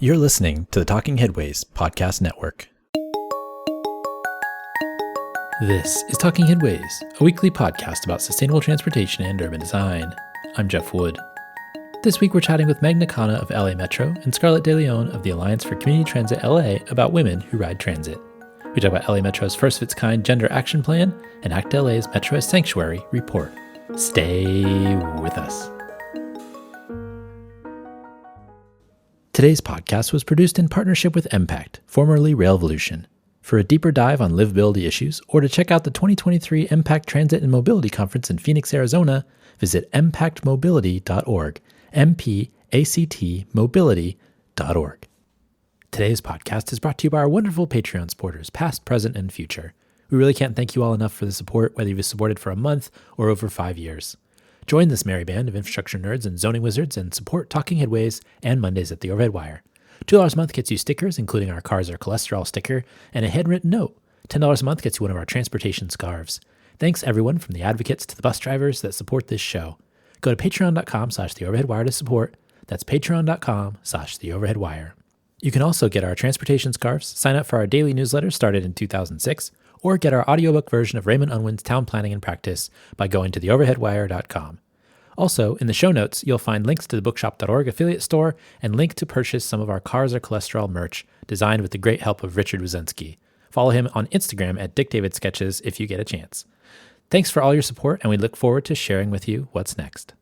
You're listening to the Talking Headways Podcast Network. This is Talking Headways, a weekly podcast about sustainable transportation and urban design. I'm Jeff Wood. This week we're chatting with Meghna Khanna of LA Metro and Scarlett DeLeon of the Alliance for Community Transit LA about women who ride transit. We talk about LA Metro's first of its kind gender action plan and ACT LA's Metro as Sanctuary report. Stay with us. Today's podcast was produced in partnership with Impact, formerly Railvolution. For a deeper dive on livability issues or to check out the 2023 Impact Transit and Mobility Conference in Phoenix, Arizona, visit impactmobility.org, mpactmobility.org. Today's podcast is brought to you by our wonderful Patreon supporters, past, present, and future. We really can't thank you all enough for the support, whether you've supported for a month or over 5 years. Join this merry band of infrastructure nerds and zoning wizards and support Talking Headways and Mondays at the Overhead Wire. $2 a month gets you stickers, including our Cars Are Cholesterol sticker and a handwritten note. $10 a month gets you one of our transportation scarves. Thanks everyone from the advocates to the bus drivers that support this show. Go to patreon.com/theoverheadwire to support. That's patreon.com/theoverheadwire. You can also get our transportation scarves, sign up for our daily newsletter started in 2006, or get our audiobook version of Raymond Unwin's Town Planning and Practice by going to theoverheadwire.com. Also, in the show notes, you'll find links to the bookshop.org affiliate store and link to purchase some of our Cars Are Cholesterol merch designed with the great help of Richard Wazensky. Follow him on Instagram at DickDavidSketches if you get a chance. Thanks for all your support, and we look forward to sharing with you what's next.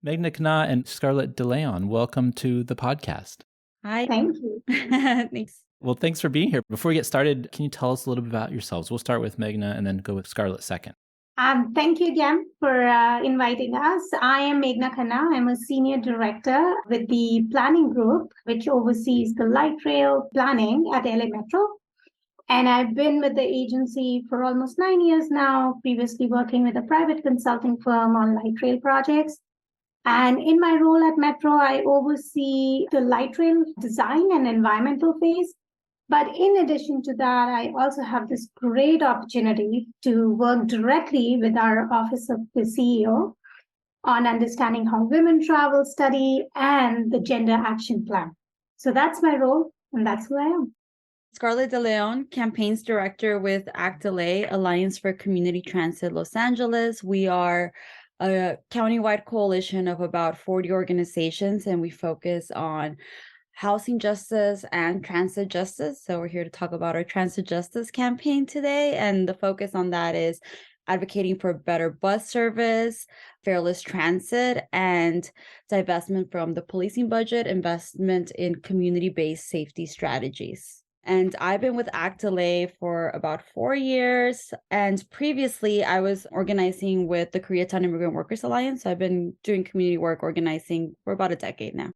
Meghna Khanna and Scarlett DeLeon, welcome to the podcast. Hi. Thank you. Thanks. Well, thanks for being here. Before we get started, can you tell us a little bit about yourselves? We'll start with Meghna and then go with Scarlett second. Thank you again for inviting us. I am Meghna Khanna. I'm a senior director with the planning group, which oversees the light rail planning at LA Metro. And I've been with the agency for almost 9 years now, previously working with a private consulting firm on light rail projects. And in my role at Metro, I oversee the light rail design and environmental phase. But in addition to that, I also have this great opportunity to work directly with our Office of the CEO on understanding how women travel study and the Gender Action Plan. So that's my role, and that's who I am. Scarlett DeLeon, Campaigns Director with ACT LA, Alliance for Community Transit Los Angeles. We are a countywide coalition of about 40 organizations, and we focus on housing justice and transit justice. So we're here to talk about our transit justice campaign today. And the focus on that is advocating for better bus service, fairless transit, and divestment from the policing budget, investment in community-based safety strategies. And I've been with ACT LA for about 4 years. And previously, I was organizing with the Koreatown Immigrant Workers Alliance. So I've been doing community work organizing for about a decade now.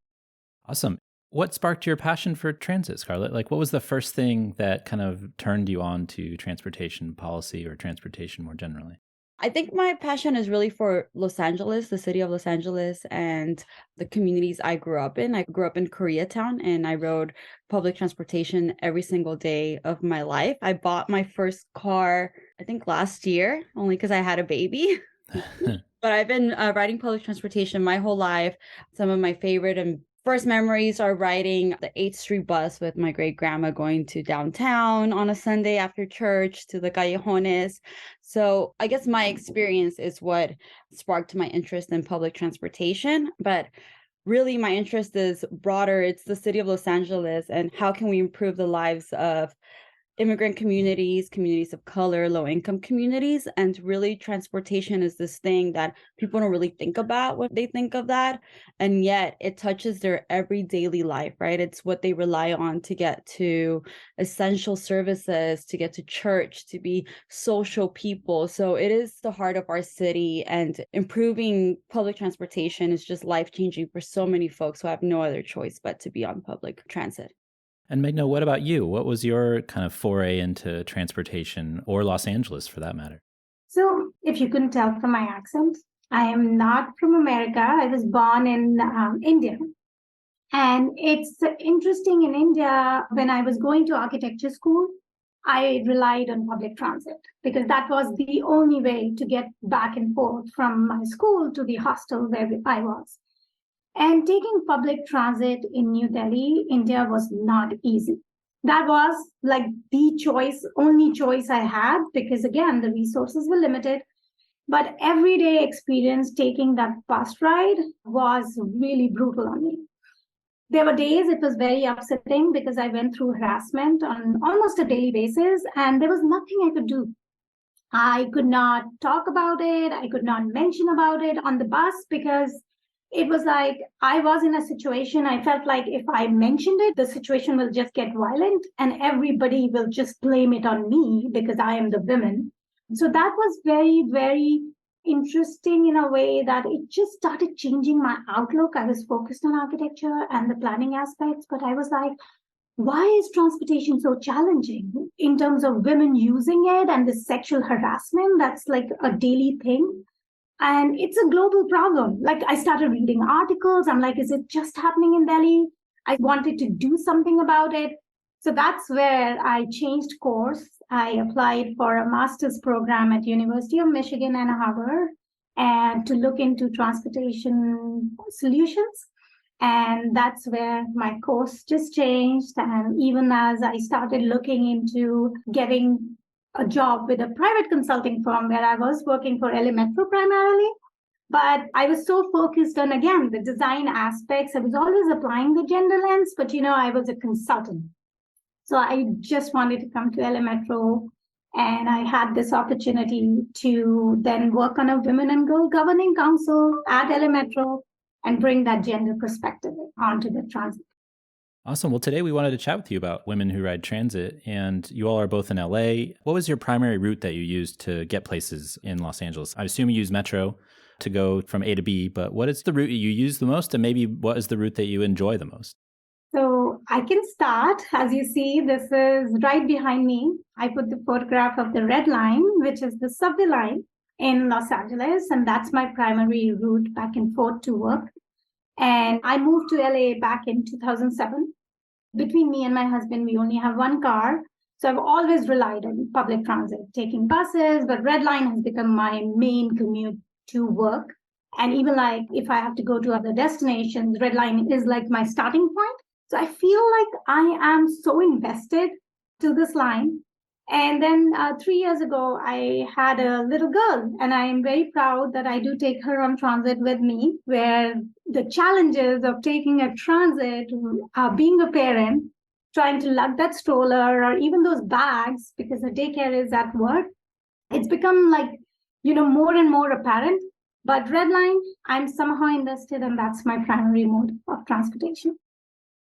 Awesome. What sparked your passion for transit, Scarlett? Like, what was the first thing that kind of turned you on to transportation policy or transportation more generally? I think my passion is really for Los Angeles, the city of Los Angeles, and the communities I grew up in. I grew up in Koreatown, and I rode public transportation every single day of my life. I bought my first car, I think last year, only because I had a baby. But I've been riding public transportation my whole life. Some of my favorite and first memories are riding the 8th Street bus with my great-grandma going to downtown on a Sunday after church to the callejones. So I guess my experience is what sparked my interest in public transportation. But really, my interest is broader. It's the city of Los Angeles, and how can we improve the lives of immigrant communities, communities of color, low-income communities. And really, transportation is this thing that people don't really think about when they think of that. And yet it touches their every daily life, right? It's what they rely on to get to essential services, to get to church, to be social people. So it is the heart of our city, and improving public transportation is just life-changing for so many folks who have no other choice but to be on public transit. And Meghna, what about you? What was your kind of foray into transportation, or Los Angeles for that matter? So if you couldn't tell from my accent, I am not from America. I was born in India. And it's interesting, in India, when I was going to architecture school, I relied on public transit because that was the only way to get back and forth from my school to the hostel where I was. And taking public transit in New Delhi, India was not easy. That was like only choice I had, because again, the resources were limited. But everyday experience taking that bus ride was really brutal on me. There were days it was very upsetting because I went through harassment on almost a daily basis, and there was nothing I could do. I could not talk about it. I could not mention about it on the bus because it was like I was in a situation. I felt like if I mentioned it, the situation will just get violent and everybody will just blame it on me because I am the woman. So that was very, very interesting in a way that it just started changing my outlook. I was focused on architecture and the planning aspects, but I was like, why is transportation so challenging in terms of women using it and the sexual harassment that's like a daily thing? And it's a global problem. Like I started reading articles. I'm like, is it just happening in Delhi? I wanted to do something about it. So that's where I changed course. I applied for a master's program at University of Michigan, Ann Arbor, and to look into transportation solutions. And that's where my course just changed. And even as I started looking into getting a job with a private consulting firm where I was working for LA Metro primarily, but I was so focused on, again, the design aspects. I was always applying the gender lens, but I was a consultant. So I just wanted to come to LA Metro, and I had this opportunity to then work on a Women and Girl Governing Council at LA Metro and bring that gender perspective onto the transit. Awesome. Well, today we wanted to chat with you about women who ride transit, and you all are both in LA. What was your primary route that you used to get places in Los Angeles? I assume you use Metro to go from A to B, but what is the route you use the most, and maybe what is the route that you enjoy the most? So I can start. As you see, this is right behind me. I put the photograph of the red line, which is the subway line in Los Angeles, and that's my primary route back and forth to work. And I moved to LA back in 2007. Between me and my husband, we only have one car. So I've always relied on public transit, taking buses, but Red Line has become my main commute to work. And even like if I have to go to other destinations, Red Line is like my starting point. So I feel like I am so invested to this line. And then 3 years ago, I had a little girl, and I am very proud that I do take her on transit with me, where the challenges of taking a transit, being a parent, trying to lug that stroller or even those bags, because the daycare is at work, it's become like, more and more apparent. But Red Line, I'm somehow invested, and that's my primary mode of transportation.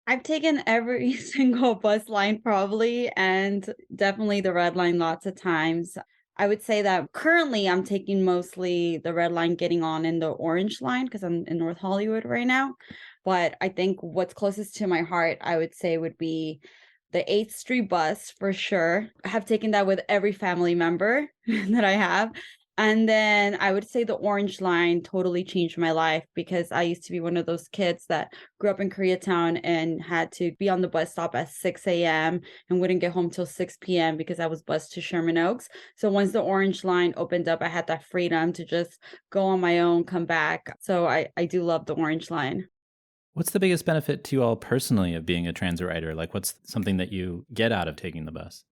I've taken every single bus line probably, and definitely the red line lots of times. I would say that currently I'm taking mostly the red line, getting on in the orange line because I'm in North Hollywood right now. But I think what's closest to my heart, I would say, would be the 8th Street bus for sure. I have taken that with every family member that I have. And then I would say the orange line totally changed my life, because I used to be one of those kids that grew up in Koreatown and had to be on the bus stop at 6 a.m. and wouldn't get home till 6 p.m. because I was bused to Sherman Oaks. So once the orange line opened up, I had that freedom to just go on my own, come back. So I do love the orange line. What's the biggest benefit to you all personally of being a transit rider? Like, what's something that you get out of taking the bus?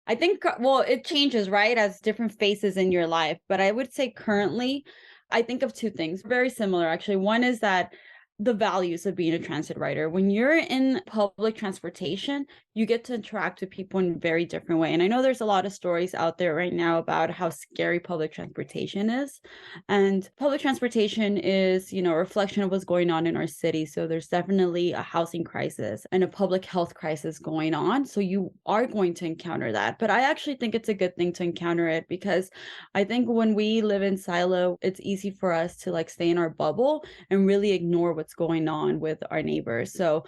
I think, well, it changes, right, as different phases in your life. But I would say currently, I think of two things, very similar, actually. One is that the values of being a transit rider. When you're in public transportation, you get to interact with people in a very different way. And I know there's a lot of stories out there right now about how scary public transportation is. And public transportation is, a reflection of what's going on in our city. So there's definitely a housing crisis and a public health crisis going on. So you are going to encounter that. But I actually think it's a good thing to encounter it, because I think when we live in silo, it's easy for us to like stay in our bubble and really ignore what's going on with our neighbors. So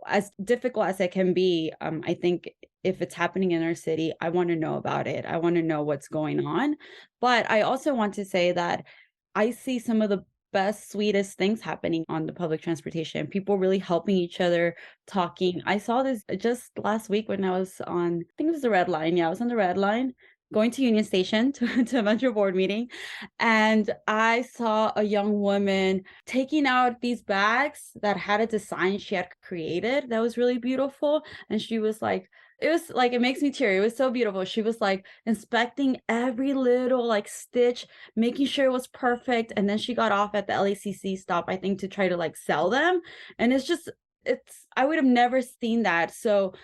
as difficult as it can be, I think if it's happening in our city, I want to know about it. I want to know what's going on. But I also want to say that I see some of the best, sweetest things happening on the public transportation. People really helping each other, talking. I saw this just last week when I was on, I think it was the red line. Yeah, I was on the red line going to Union Station to a Metro board meeting, and I saw a young woman taking out these bags that had a design she had created that was really beautiful. And she was like, it was like, it makes me teary. It was so beautiful. She was like inspecting every little like stitch, making sure it was perfect. And then she got off at the LACC stop, I think, to try to like sell them. And I would have never seen that. So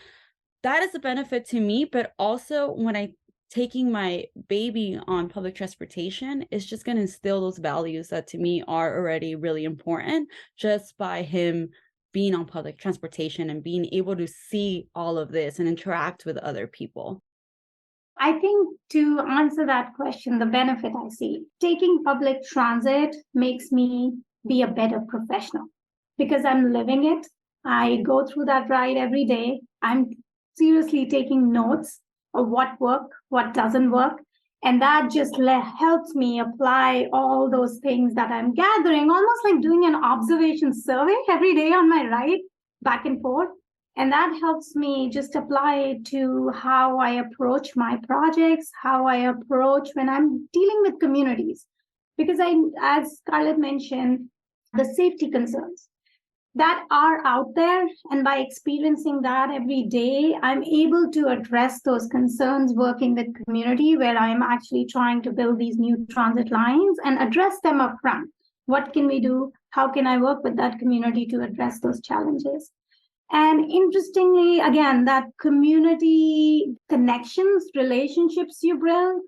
that is a benefit to me. But also when I taking my baby on public transportation, is just going to instill those values that to me are already really important just by him being on public transportation and being able to see all of this and interact with other people. I think to answer that question, the benefit I see, taking public transit makes me be a better professional because I'm living it. I go through that ride every day. I'm seriously taking notes of what works, what doesn't work. And that just helps me apply all those things that I'm gathering, almost like doing an observation survey every day on my ride back and forth. And that helps me just apply it to how I approach my projects, how I approach when I'm dealing with communities. Because as Scarlett mentioned, the safety concerns that are out there. And by experiencing that every day, I'm able to address those concerns working with community where I'm actually trying to build these new transit lines and address them up front. What can we do? How can I work with that community to address those challenges? And interestingly, again, that community connections, relationships you build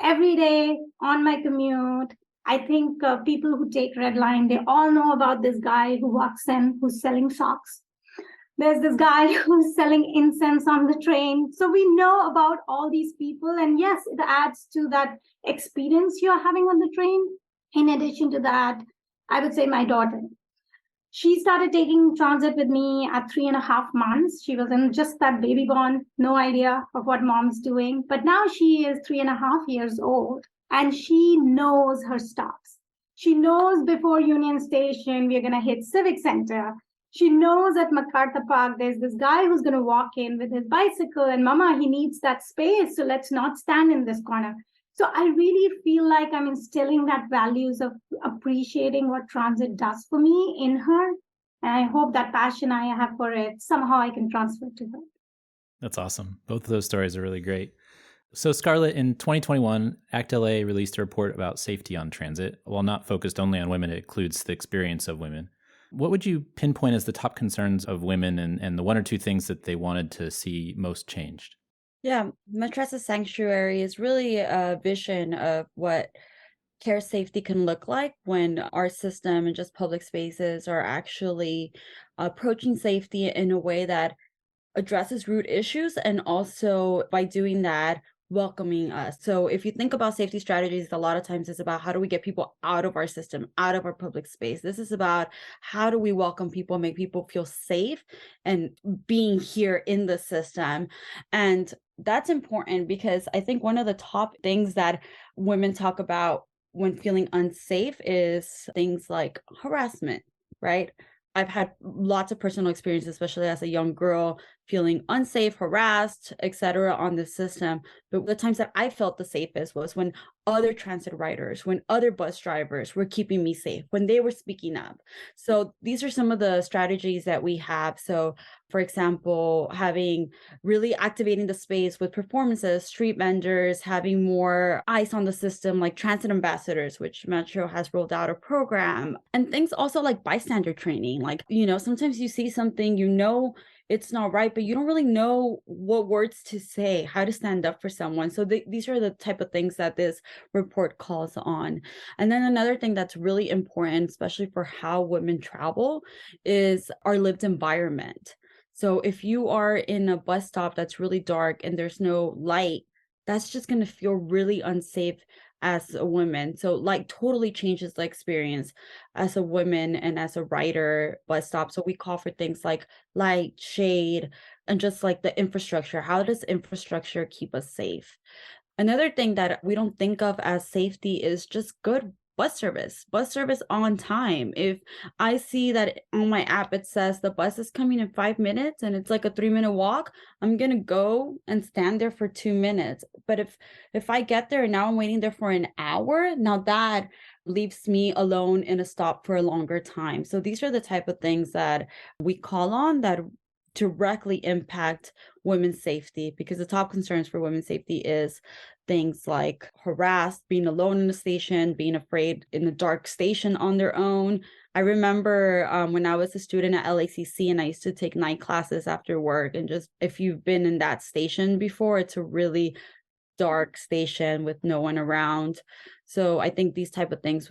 every day on my commute. I think people who take Red Line, they all know about this guy who walks in, who's selling socks. There's this guy who's selling incense on the train. So we know about all these people. And yes, it adds to that experience you're having on the train. In addition to that, I would say my daughter. She started taking transit with me at 3.5 months. She was in just that baby born, no idea of what mom's doing. But now she is 3.5 years old and she knows her stops. She knows before Union Station, we're going to hit Civic Center. She knows at MacArthur Park, there's this guy who's going to walk in with his bicycle and mama, he needs that space. So let's not stand in this corner. So I really feel like I'm instilling that values of appreciating what transit does for me in her. And I hope that passion I have for it, somehow I can transfer to her. That's awesome. Both of those stories are really great. So Scarlett, in 2021, ACT LA released a report about safety on transit. While not focused only on women, it includes the experience of women. What would you pinpoint as the top concerns of women and the one or two things that they wanted to see most changed? Yeah, Metro as a Sanctuary is really a vision of what care safety can look like when our system and just public spaces are actually approaching safety in a way that addresses root issues and also by doing that welcoming us. So if you think about safety strategies, a lot of times it's about how do we get people out of our system, out of our public space. This is about how do we welcome people, make people feel safe and being here in the system. And that's important because I think one of the top things that women talk about when feeling unsafe is things like harassment, right? I've had lots of personal experience, especially as a young girl, feeling unsafe, harassed, etc. on the system. But the times that I felt the safest was when other transit riders, when other bus drivers were keeping me safe, when they were speaking up. So these are some of the strategies that we have. So for example, really activating the space with performances, street vendors, having more eyes on the system, like transit ambassadors, which Metro has rolled out a program, and things also like bystander training. Like, sometimes you see something, it's not right, but you don't really know what words to say, how to stand up for someone. So these are the type of things that this report calls on. And then another thing that's really important, especially for how women travel, is our lived environment. So if you are in a bus stop that's really dark and there's no light, that's just going to feel really unsafe as a woman. So light totally changes the experience as a woman and as a rider bus stop. So we call for things like light, shade, and just like the infrastructure. How does infrastructure keep us safe? Another thing that we don't think of as safety is just good bus service on time. If I see that on my app, it says the bus is coming in 5 minutes and it's like a 3-minute walk, I'm going to go and stand there for 2 minutes. But if I get there and now I'm waiting there for an hour, now that leaves me alone in a stop for a longer time. So these are the type of things that we call on that directly impact women's safety, because the top concerns for women's safety is things like harassed, being alone in a station, being afraid in a dark station on their own. I remember when I was a student at LACC and I used to take night classes after work, and just if you've been in that station before, it's a really dark station with no one around. So I think these type of things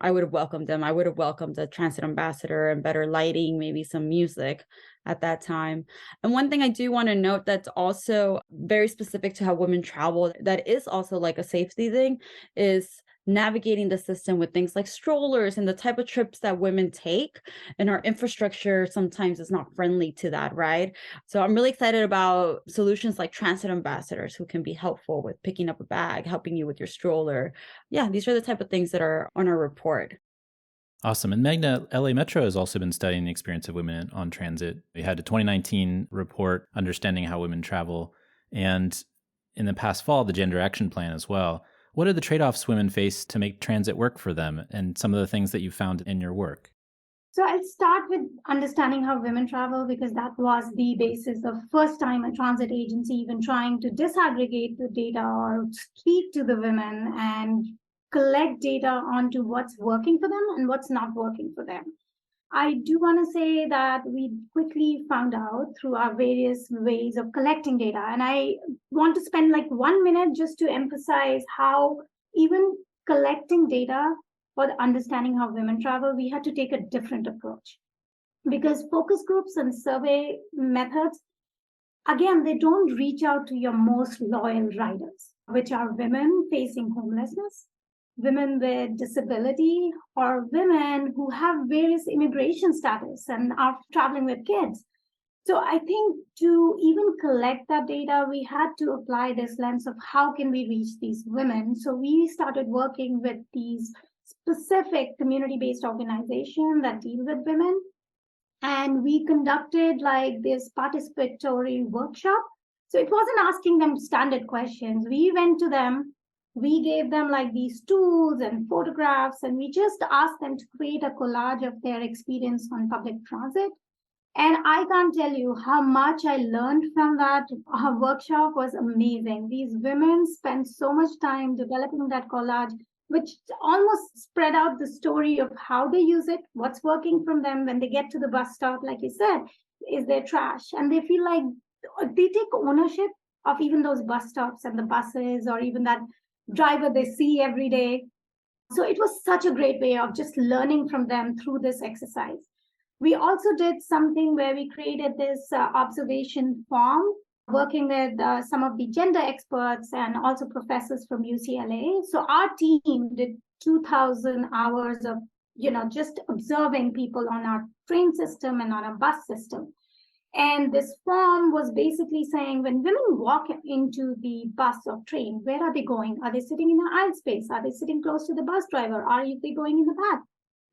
I would have welcomed them. I would have welcomed a transit ambassador and better lighting, maybe some music at that time. And one thing I do want to note that's also very specific to how women travel, that is also like a safety thing, is navigating the system with things like strollers and the type of trips that women take. And our infrastructure sometimes is not friendly to that, right? So I'm really excited about solutions like transit ambassadors who can be helpful with picking up a bag, helping you with your stroller. Yeah, these are the type of things that are on our report. Awesome. And Meghna, LA Metro has also been studying the experience of women on transit. We had a 2019 report, Understanding How Women Travel, and in the past fall, the Gender Action Plan as well. What are the trade-offs women face to make transit work for them, and some of the things that you found in your work? So I'll start with understanding how women travel, because that was the basis of first time a transit agency even trying to disaggregate the data or speak to the women and collect data onto what's working for them and what's not working for them. I do want to say that we quickly found out through our various ways of collecting data. And I want to spend like 1 minute just to emphasize how even collecting data for understanding how women travel, we had to take a different approach. Because focus groups and survey methods, again, they don't reach out to your most loyal riders, which are women facing homelessness, women with disability, or women who have various immigration status and are traveling with kids. So I think to even collect that data, we had to apply this lens of how can we reach these women. So we started working with these specific community-based organizations that deal with women. And we conducted like this participatory workshop. So it wasn't asking them standard questions. We went to them, we gave them like these tools and photographs, and we just asked them to create a collage of their experience on public transit. And I can't tell you how much I learned from that. Our workshop was amazing. These women spent so much time developing that collage, which almost spread out the story of how they use it, what's working from them when they get to the bus stop, like you said, is their trash. And they feel like they take ownership of even those bus stops and the buses, or even that driver they see every day. So it was such a great way of just learning from them through this exercise. We also did something where we created this observation farm, working with some of the gender experts and also professors from UCLA. So our team did 2,000 hours of, just observing people on our train system and on our bus system. And this form was basically saying, when women walk into the bus or train, where are they going? Are they sitting in the aisle space? Are they sitting close to the bus driver? Are they going in the back?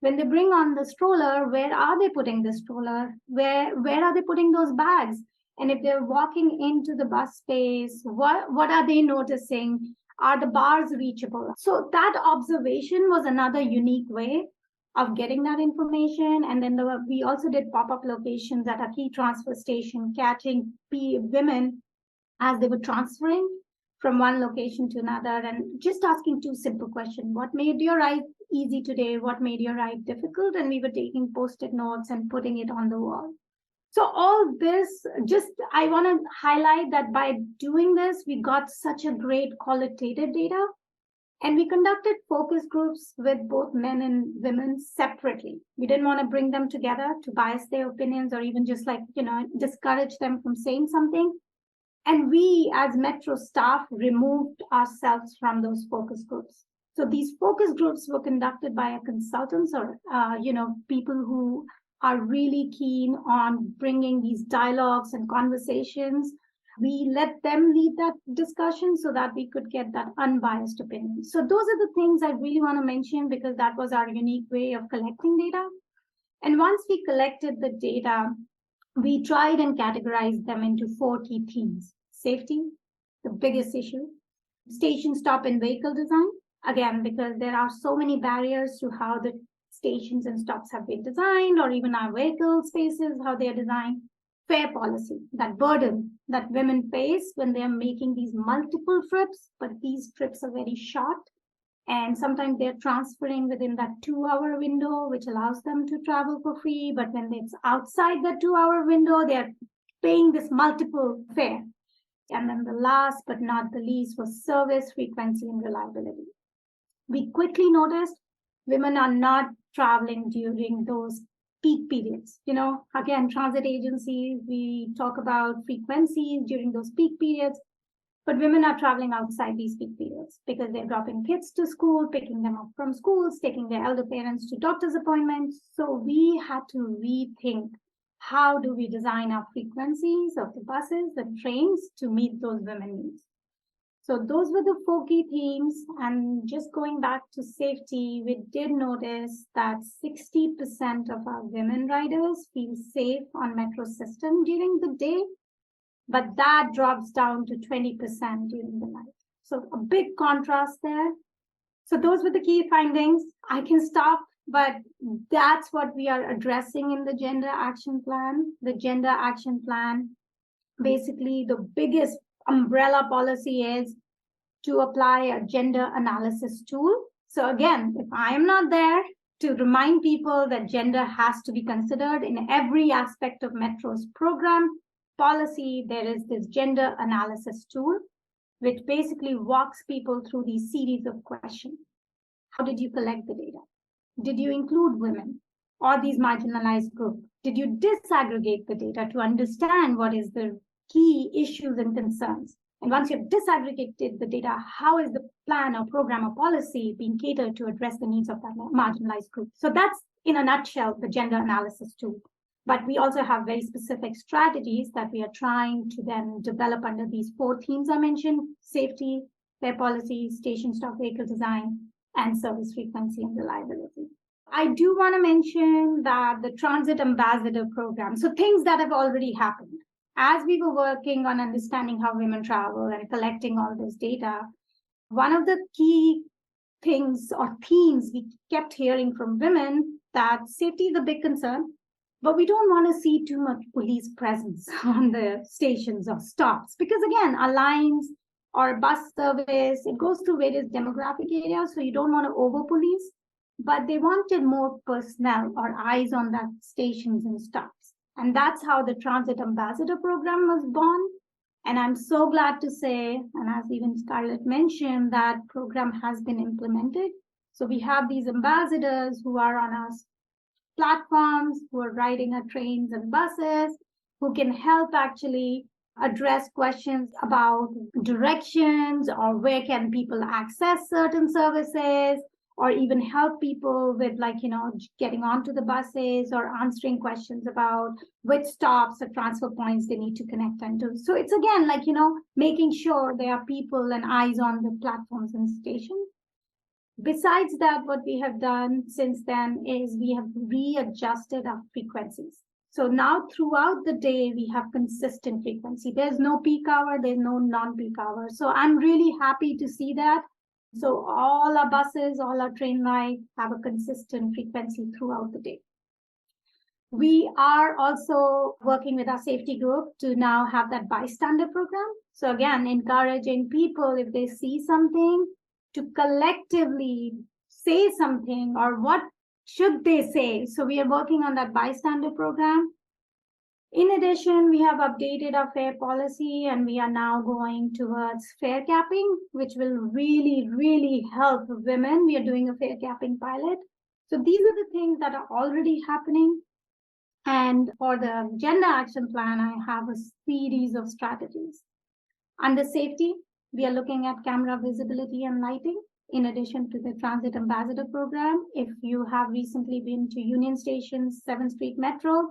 When they bring on the stroller, where are they putting the stroller? Where are they putting those bags? And if they're walking into the bus space, what are they noticing? Are the bars reachable? So that observation was another unique way of getting that information. And then we also did pop-up locations at a key transfer station, catching women as they were transferring from one location to another, and just asking two simple questions. What made your ride easy today? What made your ride difficult? And we were taking post-it notes and putting it on the wall. So all this, I want to highlight that by doing this, we got such a great qualitative data. And we conducted focus groups with both men and women separately. We didn't want to bring them together to bias their opinions or even just discourage them from saying something. And we, as Metro staff, removed ourselves from those focus groups. So these focus groups were conducted by consultants or, people who are really keen on bringing these dialogues and conversations We let them lead that discussion so that we could get that unbiased opinion. So those are the things I really want to mention because that was our unique way of collecting data. And once we collected the data, we tried and categorized them into 4 key themes. Safety, the biggest issue. Station stop and vehicle design, again, because there are so many barriers to how the stations and stops have been designed, or even our vehicle spaces, how they are designed. Fare policy, that burden that women face when they are making these multiple trips, but these trips are very short. And sometimes they're transferring within that 2-hour window, which allows them to travel for free. But when it's outside the 2-hour window, they're paying this multiple fare. And then the last but not the least was service frequency and reliability. We quickly noticed women are not traveling during those peak periods. Again, transit agencies, we talk about frequencies during those peak periods, but women are traveling outside these peak periods because they're dropping kids to school, picking them up from schools, taking their elder parents to doctor's appointments. So we had to rethink how do we design our frequencies of the buses, the trains to meet those women needs. So those were the 4 key themes. And just going back to safety, we did notice that 60% of our women riders feel safe on metro system during the day, but that drops down to 20% during the night. So a big contrast there. So those were the key findings. I can stop, but that's what we are addressing in the Gender Action Plan. The Gender Action Plan, basically the biggest umbrella policy is to apply a gender analysis tool. So again, if I am not there to remind people that gender has to be considered in every aspect of Metro's program, policy, there is this gender analysis tool, which basically walks people through these series of questions. How did you collect the data? Did you include women or these marginalized groups? Did you disaggregate the data to understand what is the key issues and concerns? And once you've disaggregated the data, how is the plan or program or policy being catered to address the needs of that marginalized group? So that's, in a nutshell, the gender analysis tool. But we also have very specific strategies that we are trying to then develop under these 4 themes I mentioned: safety, fare policy, station stop vehicle design, and service frequency and reliability. I do want to mention that the Transit Ambassador Program, so things that have already happened. As we were working on understanding how women travel and collecting all this data, one of the key things or themes we kept hearing from women that safety is a big concern, but we don't want to see too much police presence on the stations or stops because, again, our lines or bus service, it goes through various demographic areas, so you don't want to over-police, but they wanted more personnel or eyes on that stations and stops. And that's how the Transit Ambassador Program was born. And I'm so glad to say, and as even Scarlett mentioned, that program has been implemented. So we have these ambassadors who are on our platforms, who are riding our trains and buses, who can help actually address questions about directions or where can people access certain services, or even help people with getting onto the buses or answering questions about which stops or transfer points they need to connect into. So it's again making sure there are people and eyes on the platforms and stations. Besides that, what we have done since then is we have readjusted our frequencies. So now throughout the day, we have consistent frequency. There's no peak hour, there's no non-peak hour. So I'm really happy to see that. So all our buses, all our train rides have a consistent frequency throughout the day. We are also working with our safety group to now have that bystander program. So again, encouraging people, if they see something, to collectively say something, or what should they say? So we are working on that bystander program. In addition, we have updated our fare policy and we are now going towards fare capping, which will really, really help women. We are doing a fare capping pilot. So these are the things that are already happening. And for the Gender Action Plan, I have a series of strategies. Under safety, we are looking at camera visibility and lighting, in addition to the Transit Ambassador Program. If you have recently been to Union Station, 7th Street Metro,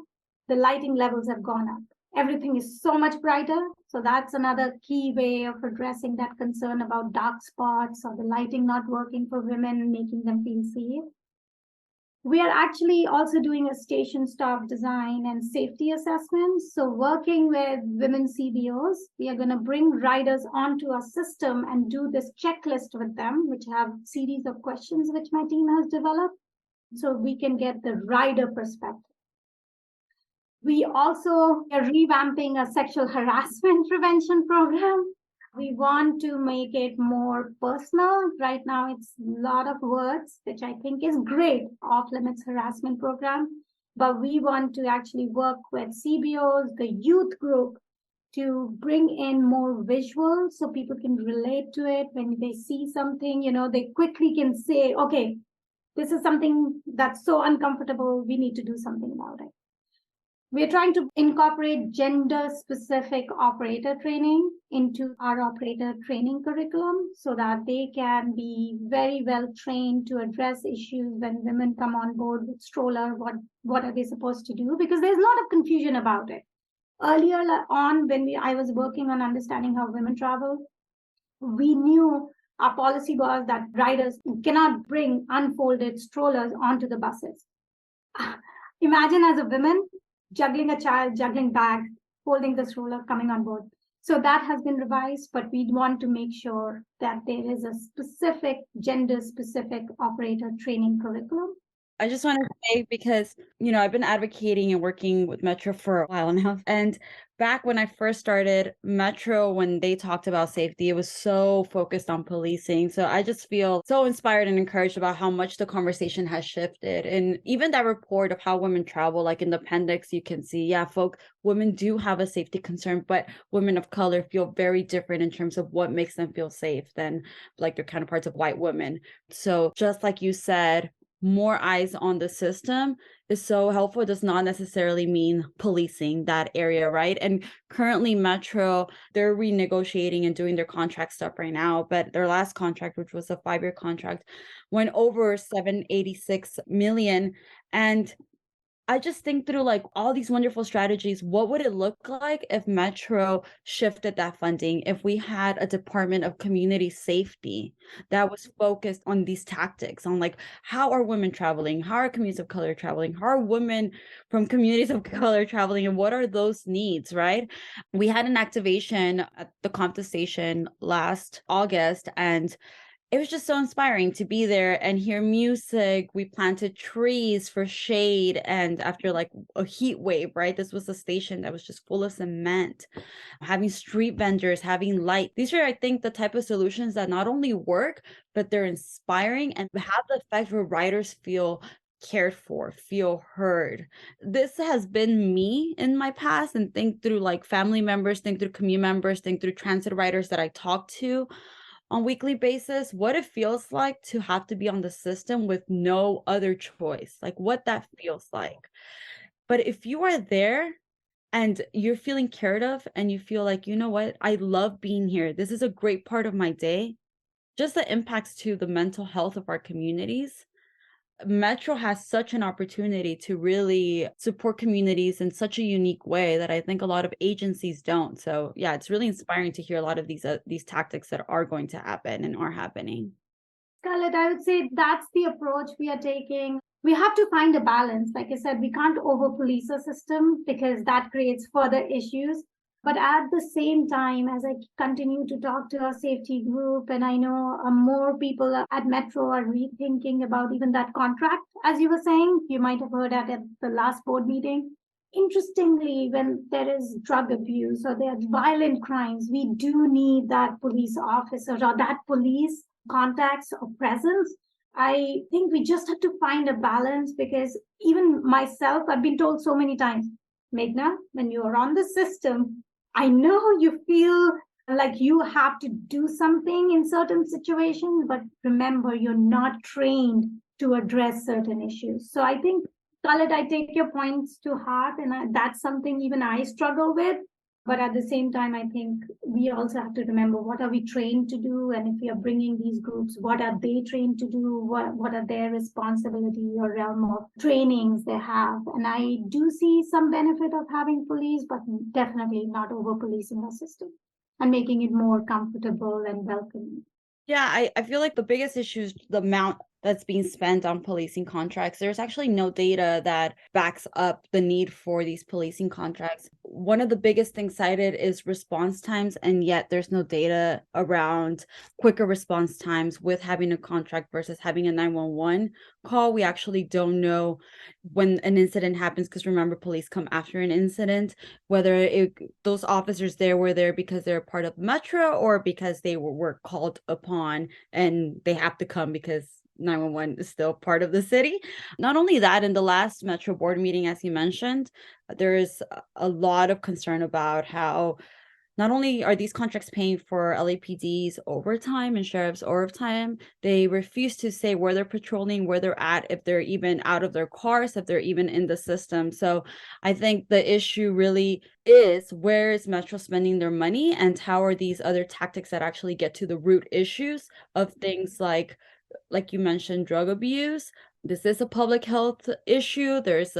the lighting levels have gone up. everything is so much brighter. So that's another key way of addressing that concern about dark spots or the lighting not working for women, making them feel safe. We are actually also doing a station stop design and safety assessment. So working with women CBOs, we are going to bring riders onto our system and do this checklist with them, which have series of questions which my team has developed, so we can get the rider perspective. We also are revamping a sexual harassment prevention program. We want to make it more personal. Right now, it's a lot of words, which I think is great, off-limits harassment program. But we want to actually work with CBOs, the youth group, to bring in more visuals so people can relate to it. When they see something, they quickly can say, okay, this is something that's so uncomfortable. We need to do something about it. We're trying to incorporate gender-specific operator training into our operator training curriculum so that they can be very well trained to address issues when women come on board with stroller. What are they supposed to do? Because there's a lot of confusion about it. Earlier on, when I was working on understanding how women travel, we knew our policy was that riders cannot bring unfolded strollers onto the buses. Imagine as a woman, juggling a child, juggling bag, holding the stroller, coming on board. So that has been revised, but we want to make sure that there is a specific gender-specific operator training curriculum. I just want to say, because, I've been advocating and working with Metro for a while now. And back when I first started Metro, when they talked about safety, it was so focused on policing. So I just feel so inspired and encouraged about how much the conversation has shifted. And even that report of how women travel, like in the appendix, you can see, women do have a safety concern, but women of color feel very different in terms of what makes them feel safe than like their counterparts of white women. So just like you said, more eyes on the system is so helpful. It does not necessarily mean policing that area, right? And currently Metro, they're renegotiating and doing their contract stuff right now, but their last contract, which was a 5-year contract, went over 786 million. And I just think through like all these wonderful strategies. What would it look like if Metro shifted that funding? If we had a Department of Community Safety that was focused on these tactics, on like, how are women traveling? How are communities of color traveling? How are women from communities of color traveling? And what are those needs, right? We had an activation at the Compton station last August, and it was just so inspiring to be there and hear music. We planted trees for shade, and after like a heat wave, right? This was a station that was just full of cement, having street vendors, having light. These are, I think, the type of solutions that not only work, but they're inspiring and have the effect where riders feel cared for, feel heard. This has been me in my past, and think through like family members, think through community members, think through transit riders that I talk to on weekly basis, what it feels like to have to be on the system with no other choice, like what that feels like. But if you are there and you're feeling cared of and you feel like, you know what, I love being here, this is a great part of my day, just the impacts to the mental health of our communities. Metro has such an opportunity to really support communities in such a unique way that I think a lot of agencies don't. So yeah, it's really inspiring to hear a lot of these tactics that are going to happen and are happening. Scarlett, I would say that's the approach we are taking. We have to find a balance. Like I said, we can't over-police a system because that creates further issues. But at the same time, as I continue to talk to our safety group, and I know more people at Metro are rethinking about even that contract, as you were saying, you might have heard at the last board meeting. Interestingly, when there is drug abuse or there are violent crimes, we do need that police officer or that police contacts or presence. I think we just have to find a balance, because even myself, I've been told so many times, Meghna, when you are on the system, I know you feel like you have to do something in certain situations, but remember, you're not trained to address certain issues. So I think, Scarlett, I take your points to heart, and that's something even I struggle with. But at the same time, I think we also have to remember what are we trained to do? And if we are bringing these groups, what are they trained to do? What are their responsibility or realm of trainings they have? And I do see some benefit of having police, but definitely not over policing our system and making it more comfortable and welcoming. Yeah, I feel like the biggest issue is the amount that's being spent on policing contracts. There's actually no data that backs up the need for these policing contracts. One of the biggest things cited is response times, and yet there's no data around quicker response times with having a contract versus having a 911 call. We actually don't know when an incident happens, because remember, police come after an incident, whether those officers there were there because they're part of Metro or because they were called upon and they have to come because 911 is still part of the city. Not only that, in the last Metro board meeting, as you mentioned, there is a lot of concern about how not only are these contracts paying for LAPD's overtime and sheriff's overtime, they refuse to say where they're patrolling, where they're at, if they're even out of their cars, if they're even in the system. So I think the issue really is, where is Metro spending their money, and how are these other tactics that actually get to the root issues of things like you mentioned, drug abuse. This is a public health issue. There's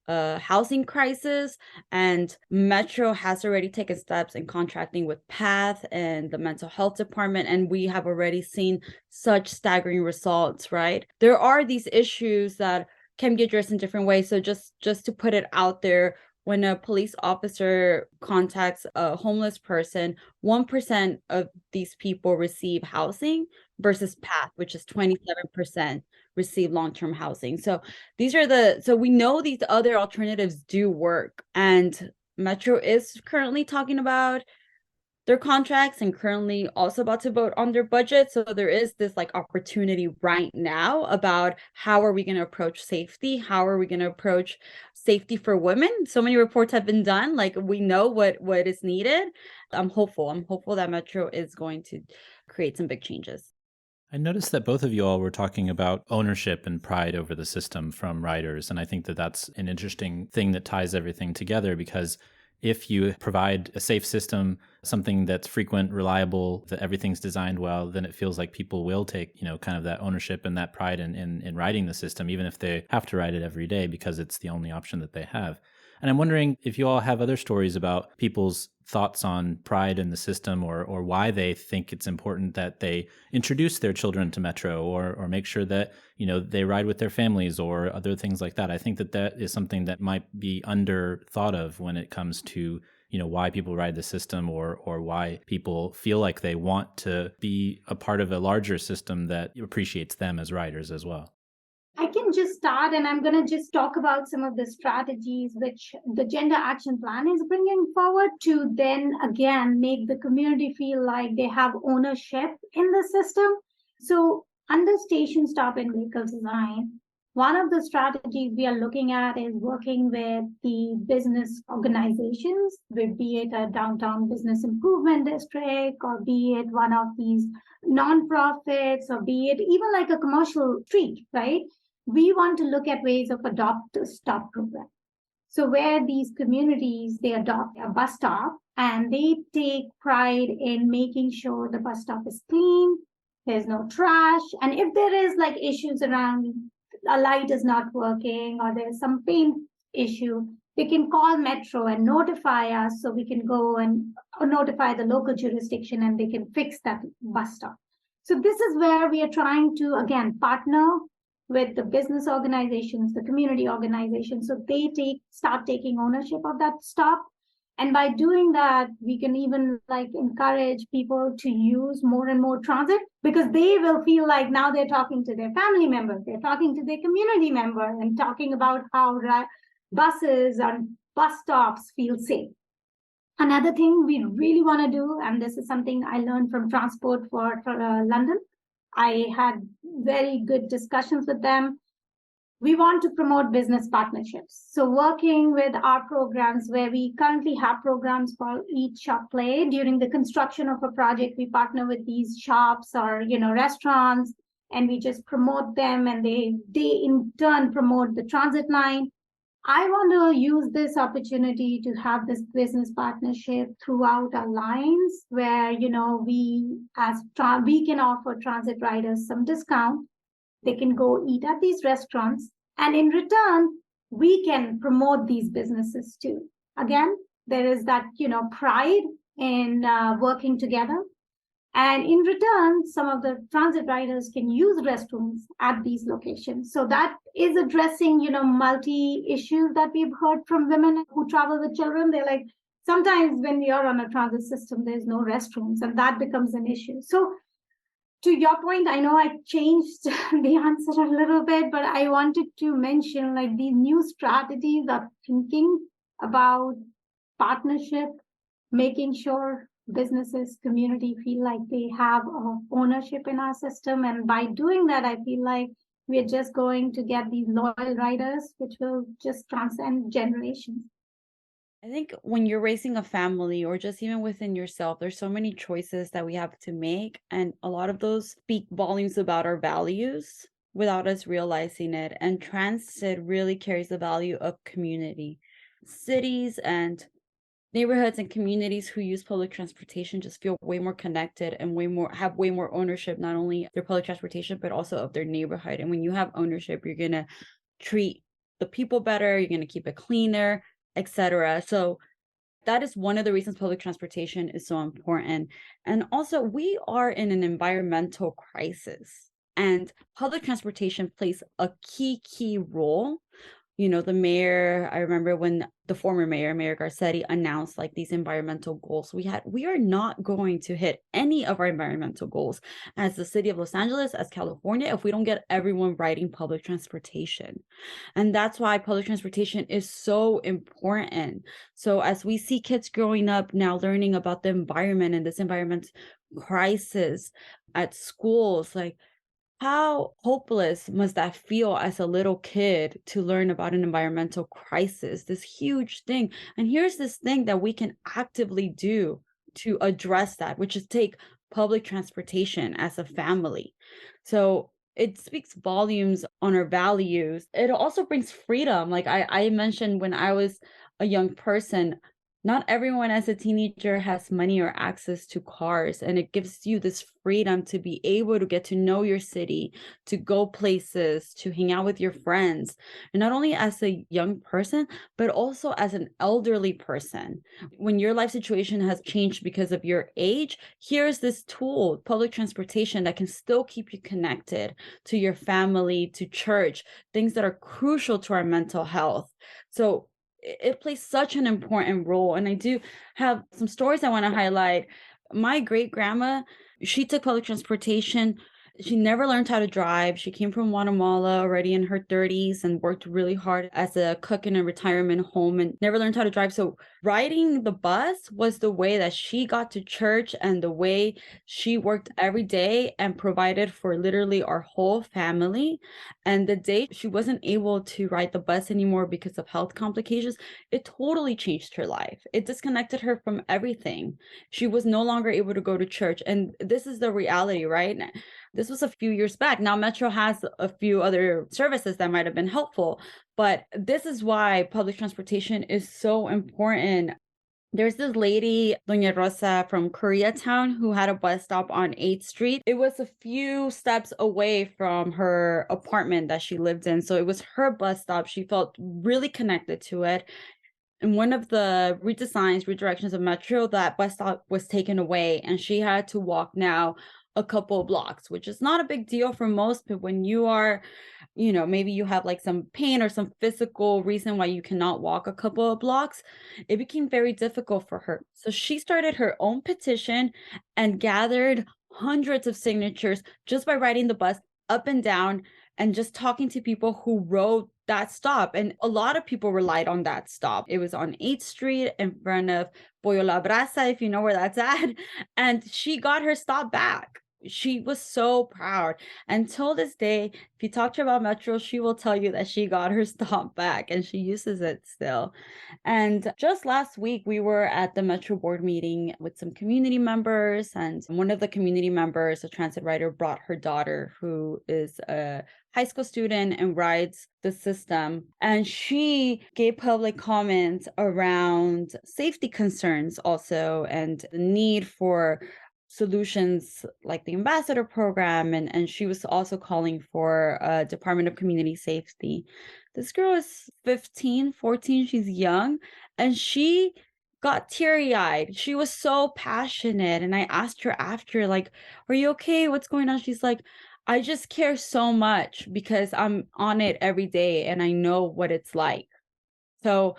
a housing crisis, and Metro has already taken steps in contracting with PATH and the mental health department, and we have already seen such staggering results, right? There are these issues that can be addressed in different ways. So just to put it out there, when a police officer contacts a homeless person, 1% of these people receive housing versus PATH, which is 27% receive long-term housing. So so we know these other alternatives do work, and Metro is currently talking about their contracts and currently also about to vote on their budget. So there is this like opportunity right now about how are we going to approach safety? How are we going to approach safety for women? So many reports have been done. Like, we know what is needed. I'm hopeful. I'm hopeful that Metro is going to create some big changes. I noticed that both of you all were talking about ownership and pride over the system from writers. And I think that that's an interesting thing that ties everything together, because if you provide a safe system, something that's frequent, reliable, that everything's designed well, then it feels like people will take, kind of that ownership and that pride in writing the system, even if they have to write it every day because it's the only option that they have. And I'm wondering if you all have other stories about people's thoughts on pride in the system, or why they think it's important that they introduce their children to Metro, or make sure that, they ride with their families, or other things like that. I think that is something that might be under thought of when it comes to, why people ride the system, or why people feel like they want to be a part of a larger system that appreciates them as riders as well. I can just start, and I'm going to just talk about some of the strategies which the Gender Action Plan is bringing forward to then again make the community feel like they have ownership in the system. So under station stop and vehicle design, one of the strategies we are looking at is working with the business organizations, be it a downtown business improvement district, or be it one of these nonprofits, or be it even like a commercial street, right? We want to look at ways of adopt a stop program. So where these communities, they adopt a bus stop and they take pride in making sure the bus stop is clean, there's no trash. And if there is like issues around a light is not working or there's some paint issue, they can call Metro and notify us so we can go and notify the local jurisdiction and they can fix that bus stop. So this is where we are trying to, again, partner with the business organizations, the community organizations, so they start taking ownership of that stop. And by doing that, we can even like encourage people to use more and more transit, because they will feel like now they're talking to their family members, they're talking to their community member, and talking about how buses and bus stops feel safe. Another thing we really want to do, and this is something I learned from Transport for London, I had very good discussions with them. We want to promote business partnerships. So working with our programs, where we currently have programs called Eat, Shop, Play. During the construction of a project, we partner with these shops or, restaurants, and we just promote them, and they in turn promote the transit line. I want to use this opportunity to have this business partnership throughout our lines where, we can offer transit riders some discount. They can go eat at these restaurants. And in return, we can promote these businesses too. Again, there is that, pride in working together. And in return, some of the transit riders can use restrooms at these locations. So that is addressing, multi issues that we've heard from women who travel with children. They're like, sometimes when you're on a transit system, there's no restrooms, and that becomes an issue. So to your point, I know I changed the answer a little bit, but I wanted to mention like these new strategies of thinking about partnership, making sure businesses, community feel like they have ownership in our system. And by doing that, I feel like we're just going to get these loyal riders, which will just transcend generations. I think when you're raising a family or just even within yourself, there's so many choices that we have to make. And a lot of those speak volumes about our values without us realizing it. And transit really carries the value of community. Cities and neighborhoods and communities who use public transportation just feel way more connected and have way more ownership, not only their public transportation, but also of their neighborhood. And when you have ownership, you're going to treat the people better, you're going to keep it cleaner, etc. So that is one of the reasons public transportation is so important. And also, we are in an environmental crisis, and public transportation plays a key role. The mayor, I remember when the former mayor, Mayor Garcetti, announced like these environmental goals. We are not going to hit any of our environmental goals as the city of Los Angeles, as California, if we don't get everyone riding public transportation. And that's why public transportation is so important. So as we see kids growing up now learning about the environment and this environment crisis at schools, like, how hopeless must that feel as a little kid to learn about an environmental crisis, this huge thing? And here's this thing that we can actively do to address that, which is take public transportation as a family. So it speaks volumes on our values. It also brings freedom. Like I mentioned when I was a young person, not everyone as a teenager has money or access to cars, and it gives you this freedom to be able to get to know your city, to go places, to hang out with your friends, and not only as a young person, but also as an elderly person. When your life situation has changed because of your age, here's this tool, public transportation, that can still keep you connected to your family, to church, things that are crucial to our mental health. So it plays such an important role. And I do have some stories I want to highlight. My great grandma, she took public transportation. She never learned how to drive. She came from Guatemala already in her 30s and worked really hard as a cook in a retirement home and never learned how to drive. So riding the bus was the way that she got to church and the way she worked every day and provided for literally our whole family. And the day she wasn't able to ride the bus anymore because of health complications, it totally changed her life. It disconnected her from everything. She was no longer able to go to church. And this is the reality, right? This was a few years back. Now, Metro has a few other services that might have been helpful, but this is why public transportation is so important. There's this lady, Doña Rosa from Koreatown, who had a bus stop on 8th Street. It was a few steps away from her apartment that she lived in. So it was her bus stop. She felt really connected to it. And one of the redirections of Metro, that bus stop was taken away, and she had to walk now a couple of blocks, which is not a big deal for most, but when you are, maybe you have like some pain or some physical reason why you cannot walk a couple of blocks, it became very difficult for her. So she started her own petition and gathered hundreds of signatures just by riding the bus up and down and just talking to people who rode that stop. And a lot of people relied on that stop. It was on 8th Street in front of Pollo La Brasa, if you know where that's at. And she got her stop back. She was so proud. Until this day, if you talk to her about Metro, she will tell you that she got her stomp back and she uses it still. And just last week, we were at the Metro board meeting with some community members, and one of the community members, a transit rider, brought her daughter, who is a high school student and rides the system. And she gave public comments around safety concerns also and the need for solutions like the ambassador program, and she was also calling for a Department of Community Safety. This girl is 15, 14, she's young, and she got teary-eyed. She was so passionate, and I asked her after, like, are you okay? What's going on? She's like, I just care so much because I'm on it every day and I know what it's like. So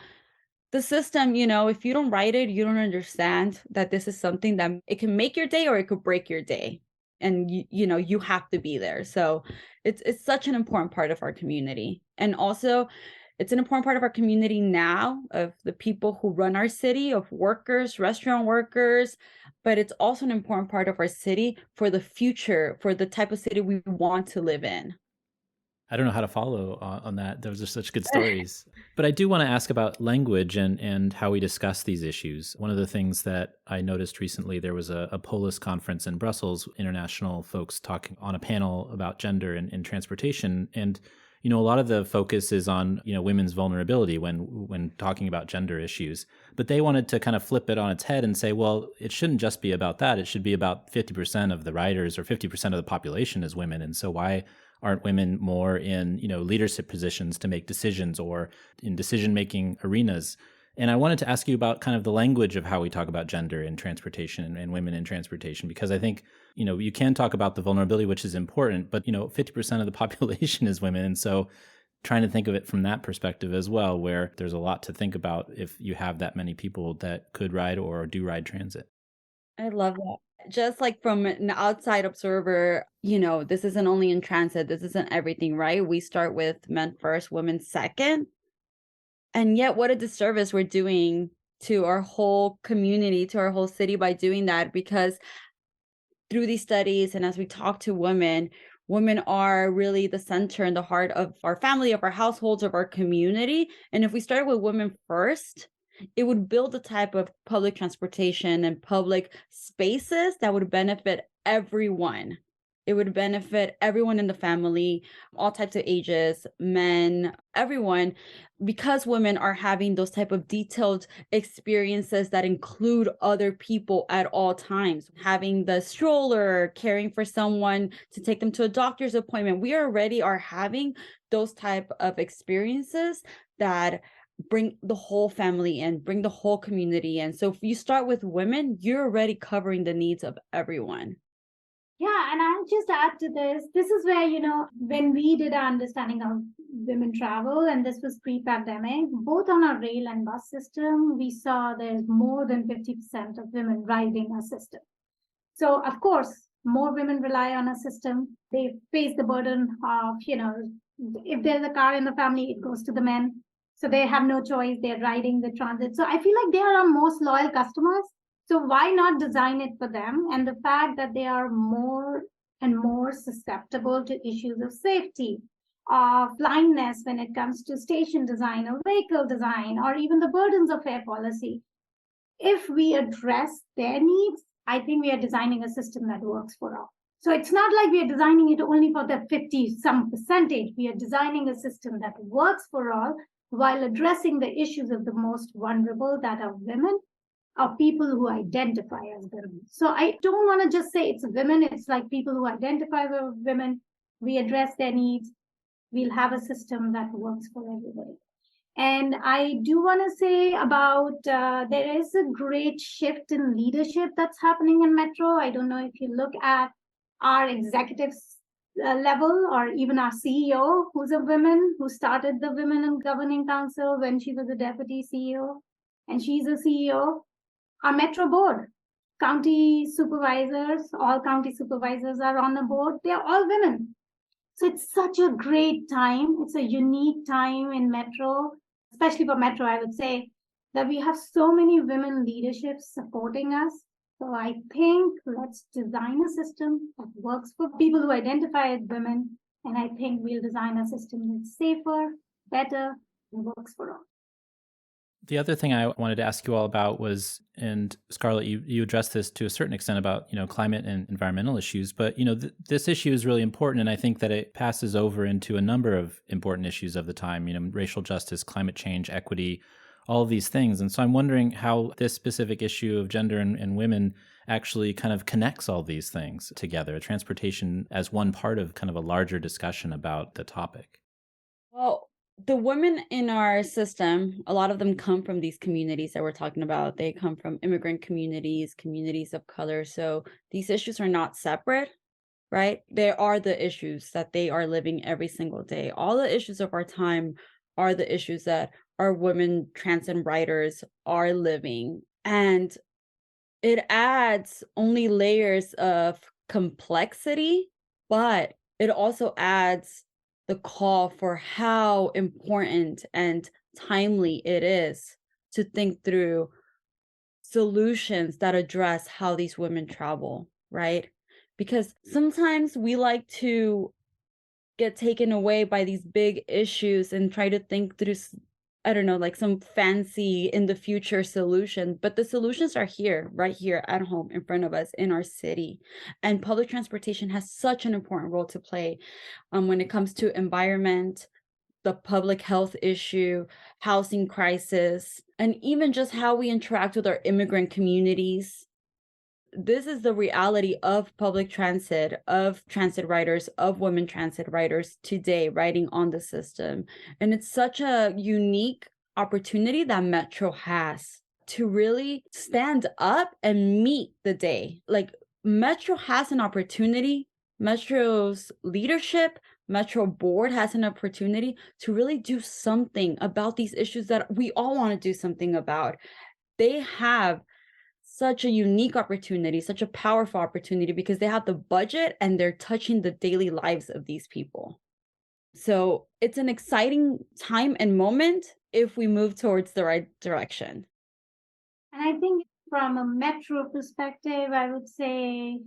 the system, if you don't write it, you don't understand that this is something that it can make your day or it could break your day. And you have to be there. So it's such an important part of our community. And also it's an important part of our community now, of the people who run our city, of workers, restaurant workers, but it's also an important part of our city for the future, for the type of city we want to live in. I don't know how to follow on that. Those are such good stories. But I do want to ask about language and how we discuss these issues. One of the things that I noticed recently, there was a Polis conference in Brussels, international folks talking on a panel about gender and transportation. And, a lot of the focus is on, women's vulnerability when talking about gender issues. But they wanted to kind of flip it on its head and say, well, it shouldn't just be about that. It should be about 50% of the riders or 50% of the population is women. And so why aren't women more in, leadership positions to make decisions or in decision-making arenas? And I wanted to ask you about kind of the language of how we talk about gender in transportation and women in transportation, because I think, you can talk about the vulnerability, which is important, but, 50% of the population is women. And so trying to think of it from that perspective as well, where there's a lot to think about if you have that many people that could ride or do ride transit. I love that. Just like from an outside observer, this isn't only in transit, this isn't everything, right? We start with men first, women second. And yet, what a disservice we're doing to our whole community, to our whole city by doing that, because through these studies and as we talk to women, women are really the center and the heart of our family, of our households, of our community. And if we started with women first, it would build a type of public transportation and public spaces that would benefit everyone. It would benefit everyone in the family, all types of ages, men, everyone, because women are having those type of detailed experiences that include other people at all times. Having the stroller, caring for someone to take them to a doctor's appointment. We already are having those type of experiences that bring the whole family in, bring the whole community in. So if you start with women, you're already covering the needs of everyone. Yeah, and I'll just add to this. This is where, when we did our understanding of women travel, and this was pre-pandemic, both on our rail and bus system, we saw there's more than 50% of women riding our system. So, of course, more women rely on a system. They face the burden of, if there's a car in the family, it goes to the men. So they have no choice. They're riding the transit. So I feel like they are our most loyal customers. So why not design it for them? And the fact that they are more and more susceptible to issues of safety, of blindness when it comes to station design or vehicle design, or even the burdens of fare policy. If we address their needs, I think we are designing a system that works for all. So it's not like we are designing it only for the 50-some percentage. We are designing a system that works for all while addressing the issues of the most vulnerable, that are women, or people who identify as women. So I don't want to just say it's women. It's like people who identify with women. We address their needs. We'll have a system that works for everybody. And I do want to say about there is a great shift in leadership that's happening in Metro. I don't know if you look at our executives level, or even our CEO, who's a woman, who started the Women in Governing Council when she was a deputy CEO, and she's a CEO. Our Metro board, county supervisors, all county supervisors are on the board. They're all women. So it's such a great time. It's a unique time in Metro, especially for Metro, I would say, that we have so many women leaderships supporting us, So I think let's design a system that works for people who identify as women. And I think we'll design a system that's safer, better, and works for all. The other thing I wanted to ask you all about was, and Scarlett, you addressed this to a certain extent about, climate and environmental issues, but, this issue is really important. And I think that it passes over into a number of important issues of the time, racial justice, climate change, equity, all of these things. And so I'm wondering how this specific issue of gender and women actually kind of connects all these things together, transportation as one part of kind of a larger discussion about the topic. Well, the women in our system, a lot of them come from these communities that we're talking about. They come from immigrant communities, communities of color. So these issues are not separate, right? They are the issues that they are living every single day. All the issues of our time are the issues that our women trans and writers are living. And it adds only layers of complexity, but it also adds the call for how important and timely it is to think through solutions that address how these women travel, right? Because sometimes we like to get taken away by these big issues and try to think through, I don't know, like some fancy in the future solution, but the solutions are here, right here at home in front of us in our city. And public transportation has such an important role to play when it comes to environment, the public health issue, housing crisis, and even just how we interact with our immigrant communities. This is the reality of public transit, of transit riders, of women transit riders today riding on the system. And it's such a unique opportunity that Metro has to really stand up and meet the day. Like Metro has an opportunity, Metro's leadership, Metro board has an opportunity to really do something about these issues that we all want to do something about. They have such a unique opportunity, such a powerful opportunity because they have the budget and they're touching the daily lives of these people. So it's an exciting time and moment if we move towards the right direction. And I think from a metro perspective, I would say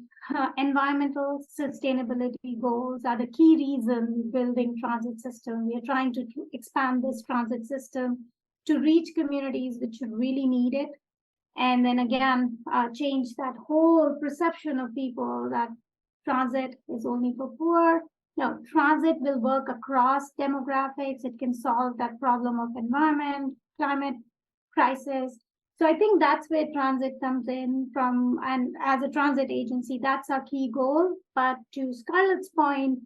environmental sustainability goals are the key reason we're building transit system. We are trying to expand this transit system to reach communities which really need it. And then again, change that whole perception of people that transit is only for poor. No, transit will work across demographics. It can solve that problem of environment, climate crisis. So I think that's where transit comes in from. And as a transit agency, that's our key goal. But to Scarlett's point,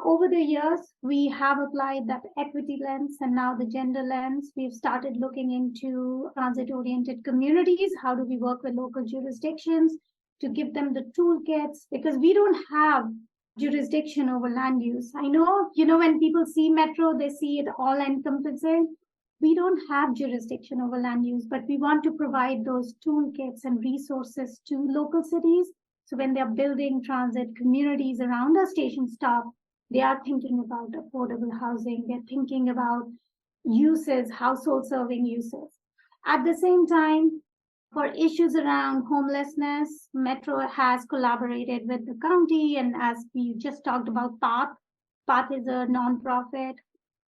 over the years, we have applied that equity lens and now the gender lens. We've started looking into transit-oriented communities. How do we work with local jurisdictions to give them the toolkits? Because we don't have jurisdiction over land use. I know, when people see Metro, they see it all encompassing. We don't have jurisdiction over land use, but we want to provide those toolkits and resources to local cities. So when they're building transit communities around a station stop, they are thinking about affordable housing. They're thinking about uses, household serving uses. At the same time, for issues around homelessness, Metro has collaborated with the county. And as we just talked about PATH, PATH is a nonprofit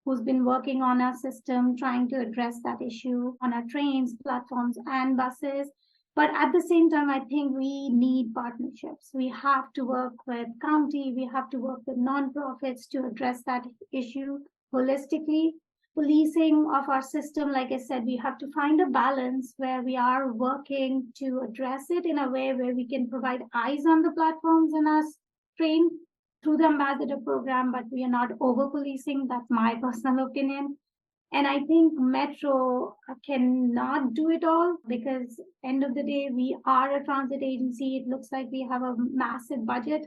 who's been working on our system, trying to address that issue on our trains, platforms, and buses. But at the same time, I think we need partnerships. We have to work with county, we have to work with nonprofits to address that issue holistically. Policing of our system, like I said, we have to find a balance where we are working to address it in a way where we can provide eyes on the platforms in our train through the ambassador program, but we are not over policing. That's my personal opinion. And I think Metro cannot do it all because end of the day, we are a transit agency. It looks like we have a massive budget,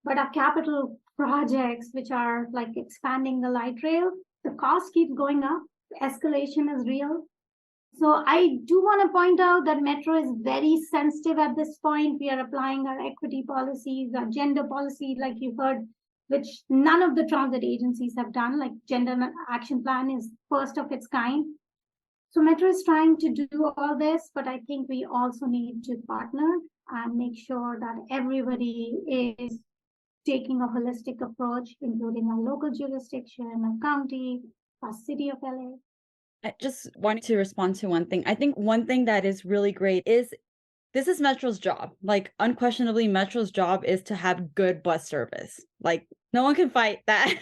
but our capital projects, which are like expanding the light rail, the cost keeps going up. The escalation is real. So I do want to point out that Metro is very sensitive at this point. We are applying our equity policies, our gender policy, like you heard, which none of the transit agencies have done. Like gender action plan is first of its kind. So Metro is trying to do all this, but I think we also need to partner. and make sure that everybody is taking a holistic approach, including our local jurisdiction, our county, our city of LA. I just wanted to respond to one thing. I think one thing that is really great is this is Metro's job. Like, unquestionably, Metro's job is to have good bus service. Like, no one can fight that.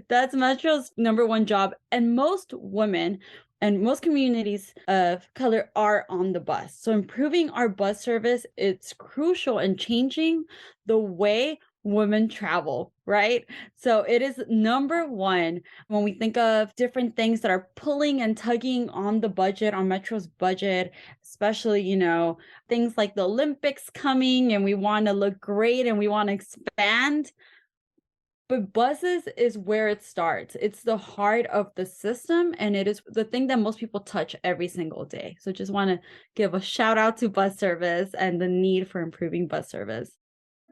That's Metro's number one job. And most women and most communities of color are on the bus. So improving our bus service, it's crucial in changing the way women travel, right? So it is number one when we think of different things that are pulling and tugging on the budget, on Metro's budget, especially, things like the Olympics coming and we want to look great and we want to expand. But buses is where it starts. It's the heart of the system, and it is the thing that most people touch every single day. So just want to give a shout out to bus service and the need for improving bus service.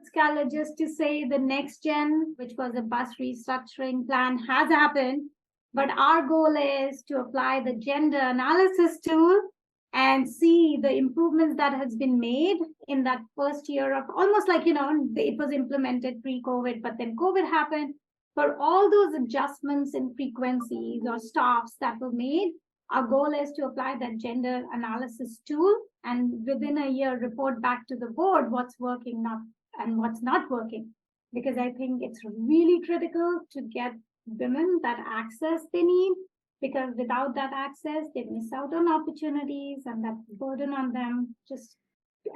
Scarlett, just to say the next gen, which was a bus restructuring plan, has happened. But our goal is to apply the gender analysis tool and see the improvements that has been made in that first year of almost like, it was implemented pre-COVID, but then COVID happened. For all those adjustments in frequencies or stops that were made, our goal is to apply that gender analysis tool and within a year report back to the board what's working and what's not working. Because I think it's really critical to get women that access they need, because without that access, they miss out on opportunities and that burden on them just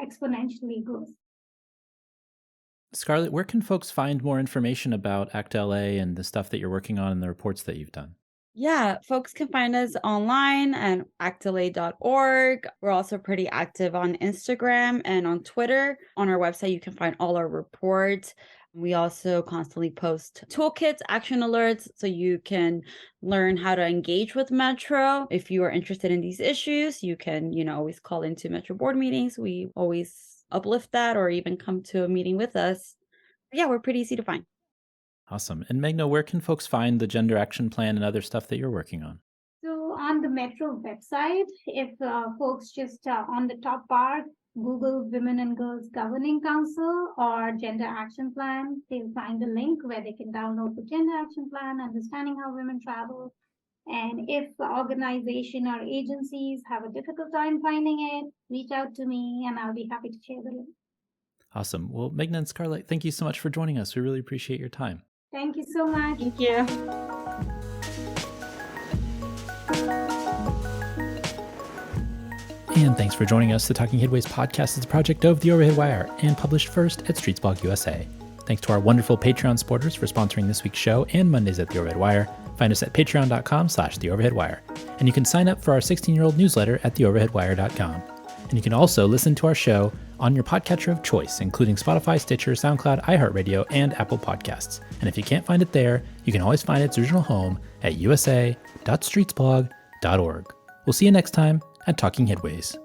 exponentially grows. Scarlett, where can folks find more information about ACT LA and the stuff that you're working on and the reports that you've done? Yeah, folks can find us online at actla.org. We're also pretty active on Instagram and on Twitter. On our website, you can find all our reports. We also constantly post toolkits, action alerts, so you can learn how to engage with Metro. If you are interested in these issues, you can, always call into Metro board meetings. We always uplift that, or even come to a meeting with us. Yeah, we're pretty easy to find. Awesome. And Meghna, where can folks find the Gender Action Plan and other stuff that you're working on? So on the Metro website, if folks just on the top bar, Google Women and Girls Governing Council or Gender Action Plan, they'll find the link where they can download the Gender Action Plan, understanding how women travel. And if the organization or agencies have a difficult time finding it, reach out to me and I'll be happy to share the link. Awesome. Well, Meghna and Scarlett, thank you so much for joining us. We really appreciate your time. Thank you so much. Thank you. And thanks for joining us. The Talking Headways podcast is a project of The Overhead Wire and published first at Streetsblog USA. Thanks to our wonderful Patreon supporters for sponsoring this week's show and Mondays at The Overhead Wire. Find us at patreon.com/TheOverheadWire. And you can sign up for our 16-year-old newsletter at TheOverheadWire.com. And you can also listen to our show on your podcatcher of choice, including Spotify, Stitcher, SoundCloud, iHeartRadio, and Apple Podcasts. And if you can't find it there, you can always find its original home at usa.streetsblog.org. We'll see you next time at Talking Headways.